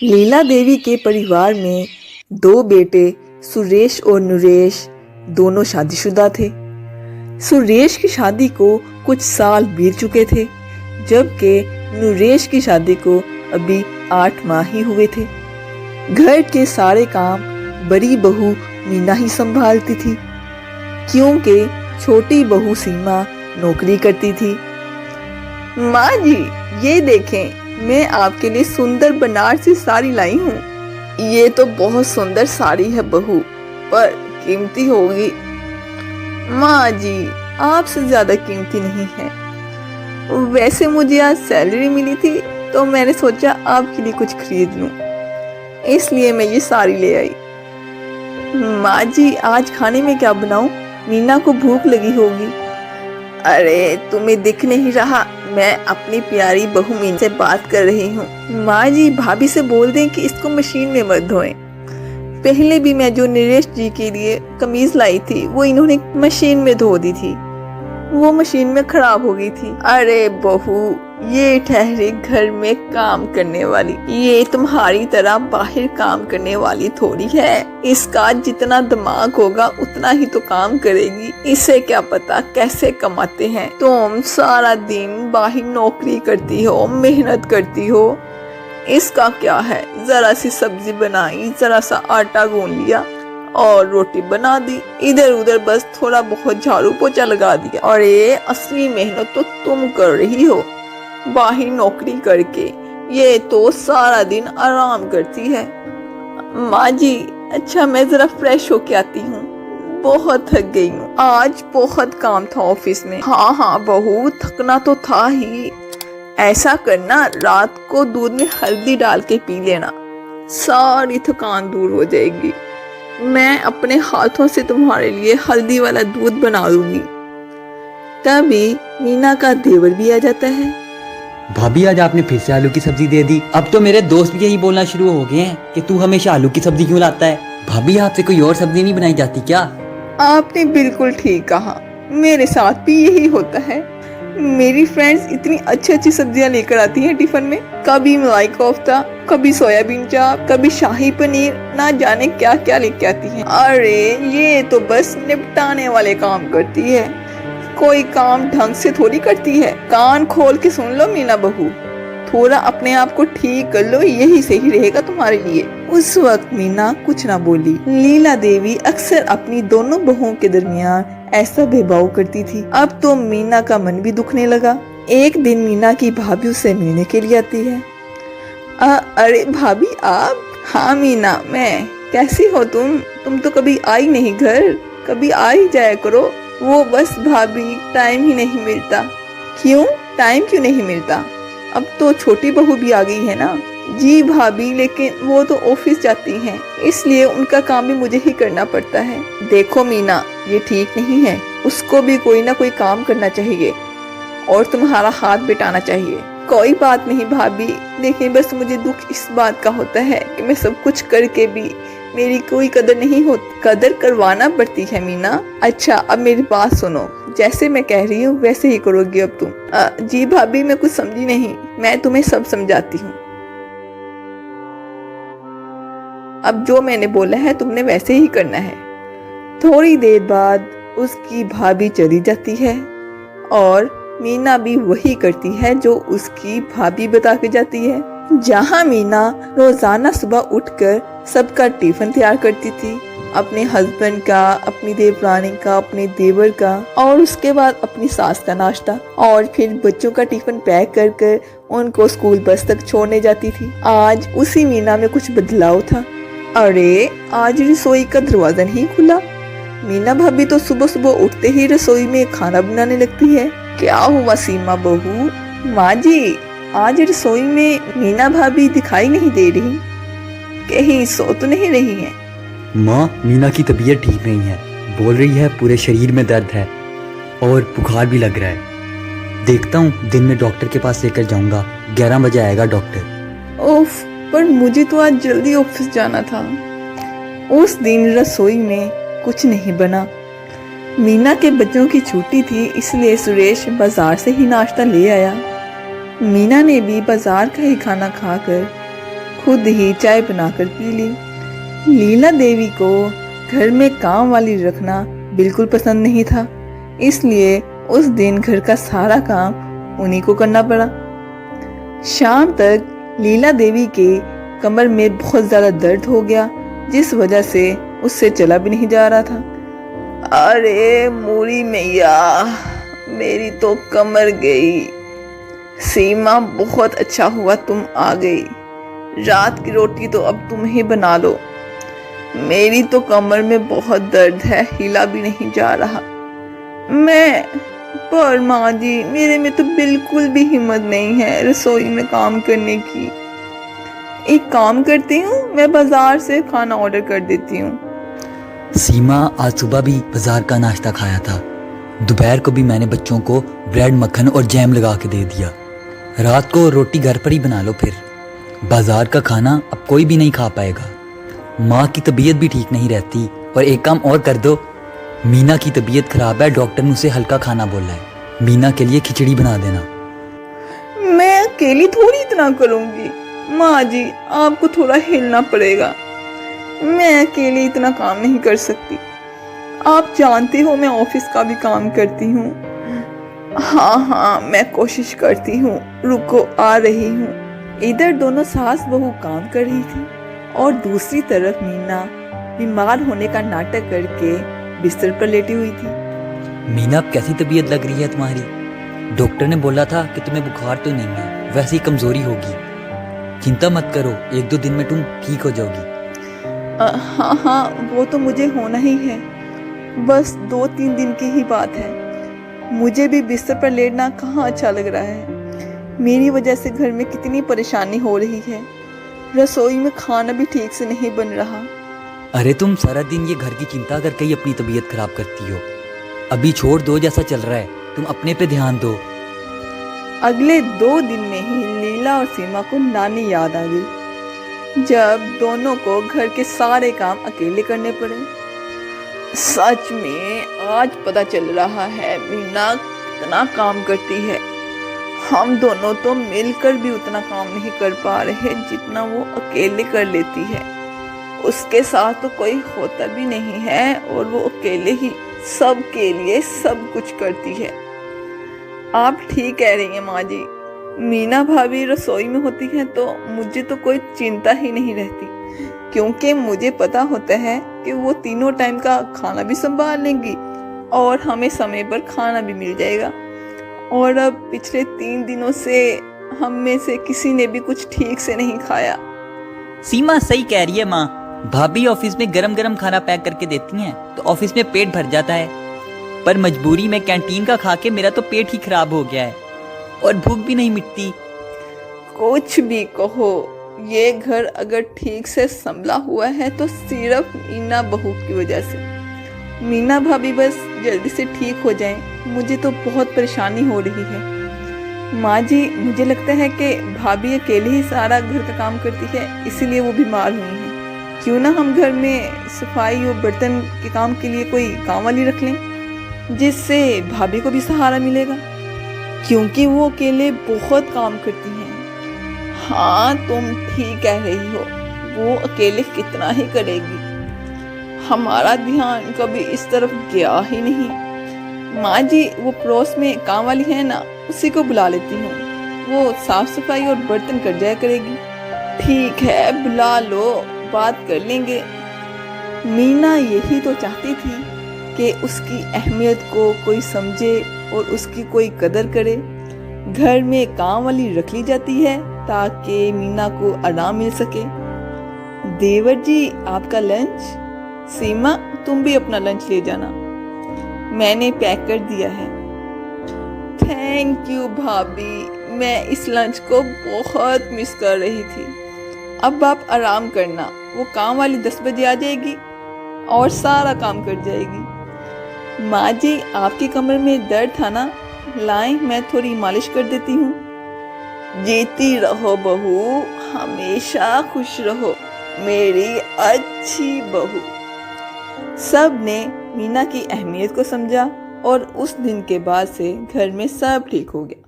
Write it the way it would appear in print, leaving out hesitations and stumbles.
लीला देवी के परिवार में दो बेटे सुरेश और नरेश दोनों शादीशुदा थे। सुरेश की शादी को कुछ साल बीत चुके थे, जबकि नरेश की शादी को अभी 8 माह ही हुए थे। घर के सारे काम बड़ी बहू मीना ही संभालती थी, क्योंकि छोटी बहू सीमा नौकरी करती थी। माँ जी, ये देखें, मैं आपके लिए सुंदर बनारसी साड़ी लाई हूँ। ये तो बहुत सुंदर साड़ी है बहू, पर कीमती होगी। माँ जी, आपसे ज्यादा कीमती नहीं है। वैसे मुझे आज सैलरी मिली थी, तो मैंने सोचा आपके लिए कुछ खरीद लूं, इसलिए मैं ये साड़ी ले आई। माँ जी, आज खाने में क्या बनाऊं? मीना को भूख लगी होगी। अरे, तुम्हें दिख नहीं रहा? मैं अपनी प्यारी बहू मीना से बात कर रही हूँ। माँ जी, भाभी से बोल दें कि इसको मशीन में मत धोएं। पहले भी मैं जो नरेश जी के लिए कमीज लाई थी, वो इन्होंने मशीन में धो दी थी। वो मशीन में खराब हो गई थी। अरे बहू, ये ठहरे घर में काम करने वाली, ये तुम्हारी तरह बाहर काम करने वाली थोड़ी है। इसका जितना दिमाग होगा उतना ही तो काम करेगी। इसे क्या पता कैसे कमाते हैं। तुम सारा दिन बाहर नौकरी करती हो, मेहनत करती हो। इसका क्या है, जरा सी सब्जी बनाई, जरा सा आटा गूंद लिया और रोटी बना दी। इधर उधर बस थोड़ा बहुत झाड़ू पोछा लगा दिया। और ये असली मेहनत तो तुम कर रही हो बाहर नौकरी करके। ये तो सारा दिन आराम करती है। माँ जी, अच्छा मैं जरा फ्रेश होके आती हूँ, बहुत थक गई हूँ। आज बहुत काम था ऑफिस में। हाँ बहू, थकना तो था ही। ऐसा करना, रात को दूध में हल्दी डाल के पी लेना, सारी थकान दूर हो जाएगी। मैं अपने हाथों से तुम्हारे लिए हल्दी वाला दूध बना दूंगी। तभी मीना का देवर भी आ जाता है। भाभी, आज आपने फिर से आलू की सब्जी दे दी। अब तो मेरे दोस्त भी यही बोलना शुरू हो गए हैं कि तू हमेशा आलू की सब्जी क्यों लाता है। भाभी, आपसे कोई और सब्जी नहीं बनाई जाती क्या? आपने बिल्कुल ठीक कहा, मेरे साथ भी यही होता है। मेरी फ्रेंड्स इतनी अच्छी अच्छी सब्जियां लेकर आती हैं टिफिन में। कभी मलाई कोफ्ता, कभी सोयाबीन चाप, कभी शाही पनीर, ना जाने क्या क्या लेके आती हैं। अरे, ये तो बस निपटाने वाले काम करती है, कोई काम ढंग से थोड़ी करती है। कान खोल के सुन लो मीना बहू, थोड़ा अपने आप को ठीक कर लो, यही सही रहेगा तुम्हारे लिए। उस वक्त मीना कुछ ना बोली। लीला देवी अक्सर अपनी दोनों बहुओं के दरमियान ऐसा भेदभाव करती थी। अब तो मीना का मन भी दुखने लगा। एक दिन मीना की भाभी उसे मिलने के लिए आती है। अरे भाभी, आप? हाँ मीना, मैं। कैसी हो तुम? तुम तो कभी आई नहीं घर, कभी आ ही जाया करो। वो बस भाभी, टाइम ही नहीं मिलता। क्यों टाइम क्यों नहीं मिलता? अब तो छोटी बहू भी आ गई है ना। जी भाभी, लेकिन वो तो ऑफिस जाती हैं, इसलिए उनका काम भी मुझे ही करना पड़ता है। देखो मीना, ये ठीक नहीं है। उसको भी कोई ना कोई काम करना चाहिए और तुम्हारा हाथ बिटाना चाहिए। कोई बात नहीं भाभी, देखिए बस मुझे दुख इस बात का होता है कि मैं सब कुछ करके भी मेरी कोई कदर नहीं होती। कदर करवाना पड़ती है मीना। अच्छा, अब मेरी बात सुनो, जैसे मैं कह रही हूँ वैसे ही करोगी अब तुम। जी भाभी, मैं कुछ समझी नहीं, मैं तुम्हें सब समझाती हूँ। अब जो मैंने बोला है तुमने वैसे ही करना है। थोड़ी देर बाद उसकी भाभी चली जाती है और मीना भी वही करती है जो उसकी भाभी बता के जाती है। जहाँ मीना रोजाना सुबह उठकर सबका टिफिन तैयार करती थी, अपने हस्बैंड का, अपनी देवरानी का, अपने देवर का, और उसके बाद अपनी सास का नाश्ता, और फिर बच्चों का टिफिन पैक कर कर उनको स्कूल बस तक छोड़ने जाती थी। आज उसी मीना में कुछ बदलाव था। अरे, आज रसोई का दरवाजा नहीं खुला। मीना भाभी तो सुबह सुबह उठते ही रसोई में खाना बनाने लगती है। क्या हुआ सीमा बहू? माँ जी, आज रसोई में मीना भाभी दिखाई नहीं दे रही, कहीं सो तो नहीं रही हैं? माँ, मीना की तबीयत ठीक नहीं है। बोल रही है पूरे शरीर में दर्द है और बुखार भी लग रहा है। देखता हूँ, दिन में डॉक्टर के पास लेकर जाऊंगा। 11 बजे आएगा डॉक्टर। ओफ, पर मुझे तो आज जल्दी ऑफिस जाना था। उस दिन रसोई में कुछ नहीं बना। मीना के बच्चों की छुट्टी थी, इसलिए सुरेश बाजार से ही नाश्ता ले आया। मीना ने भी बाजार का ही खाना खाकर खुद ही चाय बनाकर पी ली। लीला देवी को घर में काम वाली रखना बिल्कुल पसंद नहीं था, इसलिए उस दिन घर का सारा काम उन्हीं को करना पड़ा। शाम तक लीला देवी के कमर में बहुत ज़्यादा दर्द हो गया, जिस वजह से उससे चला भी नहीं जा रहा था। अरे मूरी मैया, मेरी तो कमर गई। सीमा, बहुत अच्छा हुआ तुम आ गई। रात की रोटी तो अब तुम ही बना लो। मेरी तो कमर में बहुत दर्द है, हिला भी नहीं जा रहा। पर माँ जी, मेरे में तो बिल्कुल भी हिम्मत नहीं है रसोई में काम करने की। एक काम करती हूँ, मैं बाजार से खाना ऑर्डर कर देती हूँ। सीमा, आज सुबह भी बाजार का नाश्ता खाया था। दोपहर को भी मैंने बच्चों को ब्रेड, मक्खन और जैम लगा के दे दिया। रात को रोटी घर पर ही बना लो। फिर बाजार का खाना अब कोई भी नहीं खा पाएगा। माँ की तबीयत भी ठीक नहीं रहती। और एक काम और कर दो, मीना की तबीयत खराब है, डॉक्टर ने उसे हल्का खाना बोला है। मीना के लिए खिचड़ी बना देना। मैं अकेली थोड़ी इतना करूँगी माँ जी, आपको थोड़ा हिलना पड़ेगा। मैं अकेले इतना काम नहीं कर सकती। आप जानते हो मैं ऑफिस का भी काम करती हूँ। हाँ, मैं कोशिश करती हूँ, रुको आ रही हूँ। इधर दोनों सास बहू काम कर रही थी और दूसरी तरफ मीना बीमार होने का नाटक करके बिस्तर पर लेटी हुई थी। मीना, अब कैसी तबीयत लग रही है तुम्हारी? डॉक्टर ने बोला था कि तुम्हें बुखार तो नहीं है, वैसे ही कमजोरी होगी। चिंता मत करो, 1-2 दिन में तुम ठीक हो जाओगी। हाँ, वो तो मुझे होना ही है। बस 2-3 दिन की ही बात है। मुझे भी बिस्तर पर लेटना कहाँ अच्छा लग रहा है। मेरी वजह से घर में कितनी परेशानी हो रही है। रसोई में खाना भी ठीक से नहीं बन रहा। अरे तुम सारा दिन ये घर की चिंता करके ही अपनी तबीयत खराब करती हो। अभी छोड़ दो, जैसा चल रहा है, तुम अपने पे ध्यान दो। अगले 2 दिन में ही लीला और सीमा को नानी याद आ गई, जब दोनों को घर के सारे काम अकेले करने पड़े। सच में आज पता चल रहा है मीना कितना काम करती है। हम दोनों तो मिलकर भी उतना काम नहीं कर पा रहे जितना वो अकेले कर लेती है। उसके साथ तो कोई होता भी नहीं है और वो अकेले ही सबके लिए सब कुछ करती है। आप ठीक कह रही हैं माँ जी। मीना भाभी रसोई में होती है तो मुझे तो कोई चिंता ही नहीं रहती, क्योंकि मुझे पता होता है कि वो तीनों टाइम का खाना भी संभाल लेंगी और हमें समय पर खाना भी मिल जाएगा। और अब पिछले 3 दिनों से हम में से किसी ने भी कुछ ठीक से नहीं खाया। सीमा सही कह रही है माँ। भाभी ऑफिस में गरम गरम खाना पैक करके देती हैं तो ऑफिस में पेट भर जाता है, पर मजबूरी में कैंटीन का खा के मेरा तो पेट ही खराब हो गया है और भूख भी नहीं मिटती। कुछ भी कहो, ये घर अगर ठीक से संभला हुआ है तो सिर्फ मीना बहू की वजह से। मीना भाभी बस जल्दी से ठीक हो जाएं, मुझे तो बहुत परेशानी हो रही है। माँ जी, मुझे लगता है कि भाभी अकेले ही सारा घर का काम करती है, इसीलिए वो बीमार हुई हैं। क्यों ना हम घर में सफाई और बर्तन के काम के लिए कोई काम वाली रख लें, जिससे भाभी को भी सहारा मिलेगा, क्योंकि वो अकेले बहुत काम करती हैं। हाँ, तुम ठीक कह रही हो, वो अकेले कितना ही करेगी। हमारा ध्यान कभी इस तरफ गया ही नहीं। माँ जी, वो पड़ोस में काम वाली है ना, उसी को बुला लेती हूँ, वो साफ सफाई और बर्तन कर जाया करेगी। ठीक है, बुला लो, बात कर लेंगे। मीना यही तो चाहती थी कि उसकी अहमियत को कोई समझे और उसकी कोई कदर करे। घर में काम वाली रख ली जाती है ताकि मीना को आराम मिल सके। देवर जी, आपका लंच। सीमा, तुम भी अपना लंच ले जाना, मैंने पैक कर दिया है। थैंक यू भाभी, मैं इस लंच को बहुत मिस कर रही थी। अब आप आराम करना, वो काम वाली 10 बजे आ जाएगी और सारा काम कर जाएगी। माँ जी, आपकी कमर में दर्द था ना, लाएं मैं थोड़ी मालिश कर देती हूँ। जीती रहो बहू, हमेशा खुश रहो मेरी अच्छी बहू। सब ने मीना की अहमियत को समझा और उस दिन के बाद से घर में सब ठीक हो गया।